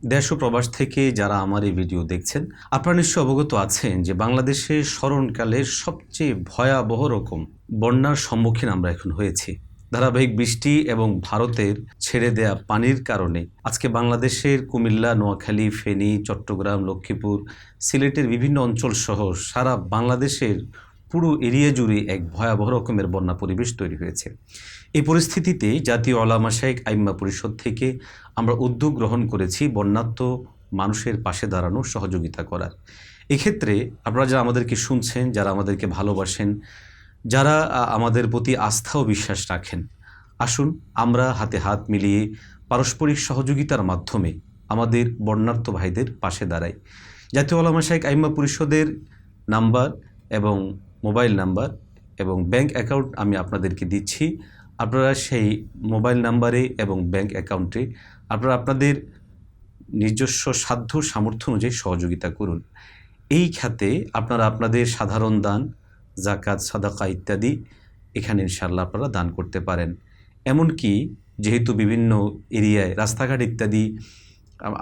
দেশ ও প্রবাস থেকে যারা আমার এই ভিডিও দেখছেন, আপনারা নিশ্চয় অবগত আছেন যে বাংলাদেশে স্মরণকালের সবচেয়ে ভয়াবহ রকম বন্যার সম্মুখীন আমরা এখন হয়েছি। ধারাবাহিক বৃষ্টি এবং ভারতের ছেড়ে দেয়া পানির কারণে আজকে বাংলাদেশের কুমিল্লা, নোয়াখালী, ফেনী, চট্টগ্রাম, লক্ষ্মীপুর, সিলেটের বিভিন্ন অঞ্চল সহ সারা বাংলাদেশের পুরো এরিয়া জুড়ে এক ভয়াবহ রকমের বন্যা পরিবেশ তৈরি হয়েছে। এই পরিস্থিতিতে জাতীয় উলামা শায়েখ আইম্মা পরিষদ থেকে আমরা উদ্যোগ গ্রহণ করেছি বন্যার্ত মানুষের পাশে দাঁড়ানো, সহযোগিতা করার। এক্ষেত্রে আপনারা যারা আমাদেরকে শুনছেন, যারা আমাদেরকে ভালোবাসেন, যারা আমাদের প্রতি আস্থা ও বিশ্বাস রাখেন, আসুন আমরা হাতে হাত মিলিয়ে পারস্পরিক সহযোগিতার মাধ্যমে আমাদের বন্যার্ত ভাইদের পাশে দাঁড়াই। জাতীয় উলামা শায়েখ আইম্মা পরিষদের নাম্বার এবং মোবাইল নাম্বার এবং ব্যাংক অ্যাকাউন্ট আমি আপনাদেরকে দিচ্ছি। আপনারা সেই মোবাইল নাম্বারে এবং ব্যাংক অ্যাকাউন্টে আপনারা আপনাদের নিজস্ব সাধ্য সামর্থ্য অনুযায়ী সহযোগিতা করুন। এই খাতে আপনারা আপনাদের সাধারণ দান, জাকাত, সাদাকা ইত্যাদি এখানে ইনশাআল্লাহ আপনারা দান করতে পারেন। এমনকি যেহেতু বিভিন্ন এরিয়ায় রাস্তাঘাট ইত্যাদি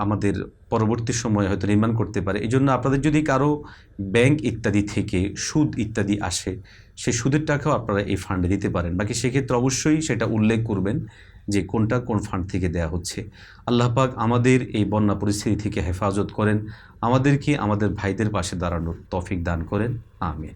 আমাদের পরবর্তী সময়ে হয়তো নির্মাণ করতে পারে, এই জন্য আপনাদের যদি কারো ব্যাংক ইত্যাদি থেকে সুদ ইত্যাদি আসে, সেই সুদের টাকাও আপনারা এই ফান্ডে দিতে পারেন। বাকি সেক্ষেত্রে অবশ্যই সেটা উল্লেখ করবেন যে কোনটা কোন ফান্ড থেকে দেয়া হচ্ছে। আল্লাহ পাক আমাদের এই বন্যা পরিস্থিতি থেকে হেফাজত করেন, আমাদেরকে আমাদের ভাইদের পাশে দাঁড়ানোর তৌফিক দান করেন। আমিন।